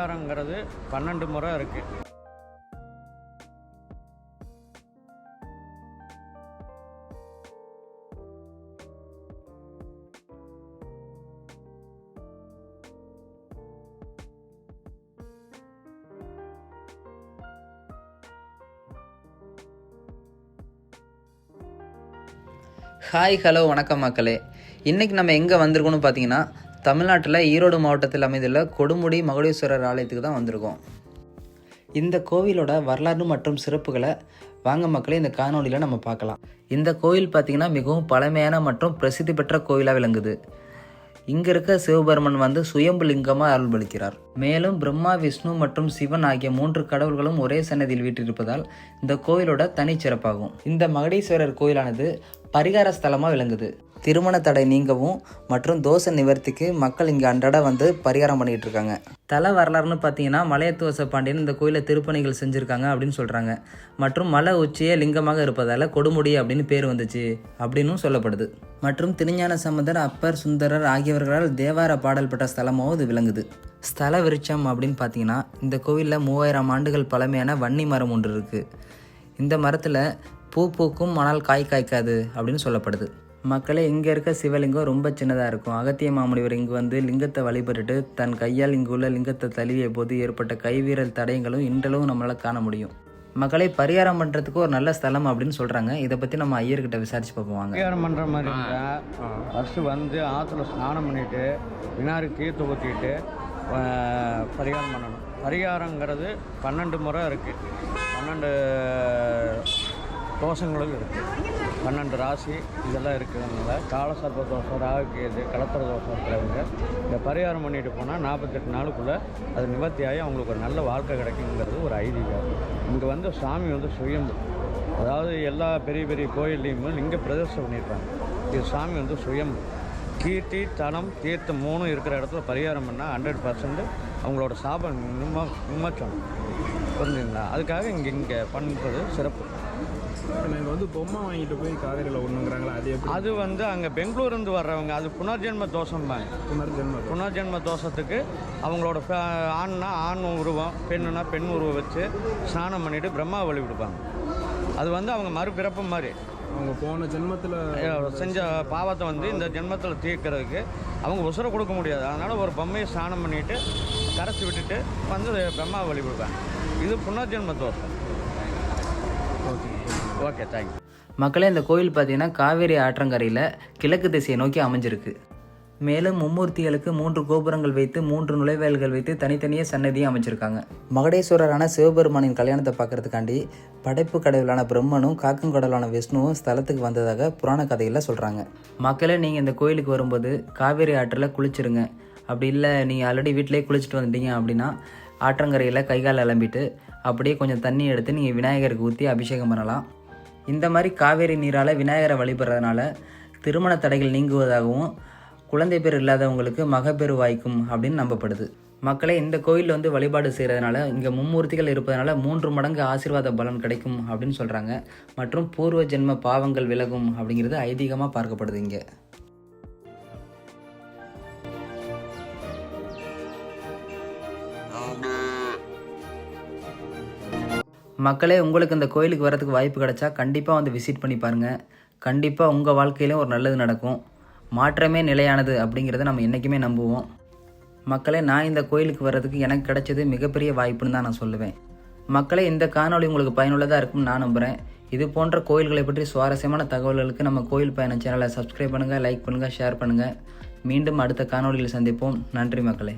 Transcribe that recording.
பரிகாரங்கிறது 12 முறை இருக்குது. Hi hello வணக்கம் மக்களே. இன்றைக்கி நம்ம எங்கே வந்திருக்கோம்னு பார்த்தீங்கன்னா, தமிழ்நாட்டில் ஈரோடு மாவட்டத்தில் அமைந்துள்ள கொடுமுடி மகுடேஸ்வரர் ஆலயத்துக்கு தான் வந்திருக்கோம். இந்த கோவிலோட வரலாறு மற்றும் சிறப்புகளை வாங்க மக்களே இந்த காணொலியில் நம்ம பார்க்கலாம். இந்த கோவில் பார்த்திங்கன்னா மிகவும் பழமையான மற்றும் பிரசித்தி பெற்ற கோவிலாக விளங்குது. இங்கே இருக்க சிவபெருமன் சுயம்பு லிங்கமாக அருள்பளிக்கிறார். மேலும் பிரம்மா, விஷ்ணு மற்றும் சிவன் ஆகிய 3 கடவுள்களும் ஒரே சன்னதியில் வீற்றிருப்பதால் இந்த கோவிலோட தனிச்சிறப்பாகும். இந்த மகுடேஸ்வரர் கோயிலானது பரிகார ஸ்தலமாக விளங்குது. திருமண தடை நீங்கவும் மற்றும் தோஷ நிவர்த்திக்கு மக்கள் இங்கே அன்றாட பரிகாரம் பண்ணிகிட்டு இருக்காங்க. தல வரலாறுன்னு பார்த்தீங்கன்னா, மலையத்துவச பாண்டியன் இந்த கோயிலை திருப்பணிகள் செஞ்சுருக்காங்க அப்படின்னு சொல்கிறாங்க. மற்றும் மலை உச்சியே லிங்கமாக இருப்பதால் கொடுமுடி அப்படின்னு பேர் வந்துச்சு அப்படின்னும் சொல்லப்படுது. மற்றும் திருஞான சம்பந்தர், அப்பர், சுந்தரர் ஆகியவர்களால் தேவார பாடல் பெற்ற ஸ்தலமாகவும் இது விளங்குது. ஸ்தல விருட்சம் அப்படின்னு பார்த்தீங்கன்னா, இந்த கோவிலில் 3000 ஆண்டுகள் பழமையான வன்னி மரம் ஒன்று இருக்குது. இந்த மரத்தில் பூ பூக்கும் ஆனால் காய் காய்க்காது அப்படின்னு சொல்லப்படுது. மக்களே, இங்கே இருக்க சிவலிங்கம் ரொம்ப சின்னதாக இருக்கும். அகத்திய மாமுனிவர் இங்கு லிங்கத்தை வழிபட்டுட்டு தன் கையால் இங்கு உள்ள லிங்கத்தை தழுவிய போது ஏற்பட்ட கைவீரல் தடயங்களும் இன்றளவும் நம்மளால் காண முடியும். மக்களை பரிகாரம் பண்ணுறதுக்கு ஒரு நல்ல ஸ்தலம் அப்படின்னு சொல்கிறாங்க. இதை பற்றி நம்ம ஐயர்கிட்ட விசாரிச்சு பார்ப்போம். பரிகாரம் பண்ணுற மாதிரி ஃபஸ்ட்டு ஆற்றுல ஸ்நானம் பண்ணிவிட்டு விநாயகருக்கு தீர்த்து ஊற்றிட்டு பரிகாரம் பண்ணணும். பரிகாரங்கிறது 12 முறை இருக்குது. 12 தோஷங்களும் இருக்குது. 12 ராசி இதெல்லாம் இருக்கிறதுனால காலசர்ப்ப தோஷம், ராகுகேது, கலத்திர தோஷம் இருக்கிறவங்க இந்த பரிகாரம் பண்ணிட்டு போனால் 48 நாளுக்குள்ளே அது நிவர்த்தியாகி அவங்களுக்கு ஒரு நல்ல வாழ்க்கை கிடைக்குங்கிறது ஒரு ஐதீகம். இங்கே சாமி சுயம்பு, அதாவது எல்லா பெரிய பெரிய கோயில்லையும் லிங்க பிரதர்ஷனம் பண்ணியிருப்பாங்க. இது சாமி சுயம்பு. கீர்த்தி, தனம், தீர்த்தம் 3 இருக்கிற இடத்துல பரிகாரம் பண்ணால் 100% அவங்களோட சாபம் நிம்மச்சணும். புரிஞ்சுங்களா? அதுக்காக இங்கே பண்ணுறது சிறப்பு. நாங்கள் பொம்மை வாங்கிட்டு போய் காவேரியில் ஒன்றுங்கிறாங்களா, அது அங்கே பெங்களூர்லேருந்து வர்றவங்க அது புனர்ஜென்ம தோஷம்பாங்க. புனர்ஜென்ம தோஷத்துக்கு அவங்களோட ஆண்னா ஆண் உருவம், பெண்ணுனா பெண் உருவம் வச்சு ஸ்நானம் பண்ணிவிட்டு பிரம்மா வழி விடுப்பாங்க. அது அவங்க மறுபிறப்பு மாதிரி. அவங்க போன ஜென்மத்தில் செஞ்ச பாவத்தை இந்த ஜென்மத்தில் தீர்க்கிறதுக்கு அவங்க உசுரை கொடுக்க முடியாது. அதனால் ஒரு பொம்மையை ஸ்நானம் பண்ணிவிட்டு கரைச்சி விட்டுட்டு பிரம்மா வழி விடுவாங்க. இது புனர்ஜென்ம தோஷம். Okay, thank you. மக்களே, இந்த கோவில் பார்த்தீங்கன்னா காவேரி ஆற்றங்கரையில் கிழக்கு திசையை நோக்கி அமைஞ்சிருக்கு. மேலும் மும்மூர்த்திகளுக்கு 3 கோபுரங்கள் வைத்து 3 நுழைவாயில்கள் வைத்து தனித்தனியே சன்னதியும் அமைச்சிருக்காங்க. மகுடேஸ்வரரான சிவபெருமானின் கல்யாணத்தை பார்க்கறதுக்காண்டி படைப்பு கடவுளான பிரம்மனும் காக்கும் கடவுளான விஷ்ணுவும் ஸ்தலத்துக்கு வந்ததாக புராண கதையில் சொல்கிறாங்க. மக்களே, நீங்கள் இந்த கோயிலுக்கு வரும்போது காவேரி ஆற்றில் குளிச்சிருங்க. அப்படி இல்லை நீங்கள் ஆல்ரெடி வீட்டிலே குளிச்சுட்டு வந்துட்டீங்க அப்படின்னா ஆற்றங்கரையில் கைகால் அலம்பிட்டு அப்படியே கொஞ்சம் தண்ணி எடுத்து நீங்கள் விநாயகருக்கு ஊற்றி அபிஷேகம் பண்ணலாம். இந்த மாதிரி காவேரி நீரால் விநாயகரை வழிபடுறதுனால திருமண தடைகள் நீங்குவதாகவும் குழந்தை பேர் இல்லாதவங்களுக்கு மகப்பேறு வாய்க்கும் அப்படின்னு நம்பப்படுது. மக்களே, இந்த கோயிலில் வழிபாடு செய்கிறதுனால இங்கே மும்மூர்த்திகள் இருப்பதனால 3 மடங்கு ஆசீர்வாத பலன் கிடைக்கும் அப்படின்னு சொல்கிறாங்க. மற்றும் பூர்வ ஜென்ம பாவங்கள் விலகும் அப்படிங்கிறது ஐதீகமாக பார்க்கப்படுது. இங்கே மக்களே, உங்களுக்கு இந்த கோயிலுக்கு வரதுக்கு வாய்ப்பு கிடைச்சா கண்டிப்பாக விசிட் பண்ணி பாருங்கள். கண்டிப்பாக உங்கள் வாழ்க்கையிலும் ஒரு நல்லது நடக்கும். மாற்றமே நிலையானது அப்படிங்கிறத நம்ம என்றைக்குமே நம்புவோம். மக்களே, நான் இந்த கோயிலுக்கு வர்றதுக்கு எனக்கு கிடைச்சது மிகப்பெரிய வாய்ப்புன்னு தான் நான் சொல்லுவேன். மக்களே, இந்த காணொளி உங்களுக்கு பயனுள்ளதாக இருக்கும்னு நான் நம்புகிறேன். இது போன்ற கோயில்களை பற்றி சுவாரஸ்யமான தகவல்களுக்கு நம்ம கோயில் பயணம் சேனலை சப்ஸ்கிரைப் பண்ணுங்கள், லைக் பண்ணுங்கள், ஷேர் பண்ணுங்கள். மீண்டும் அடுத்த காணொளியில் சந்திப்போம். நன்றி மக்களே.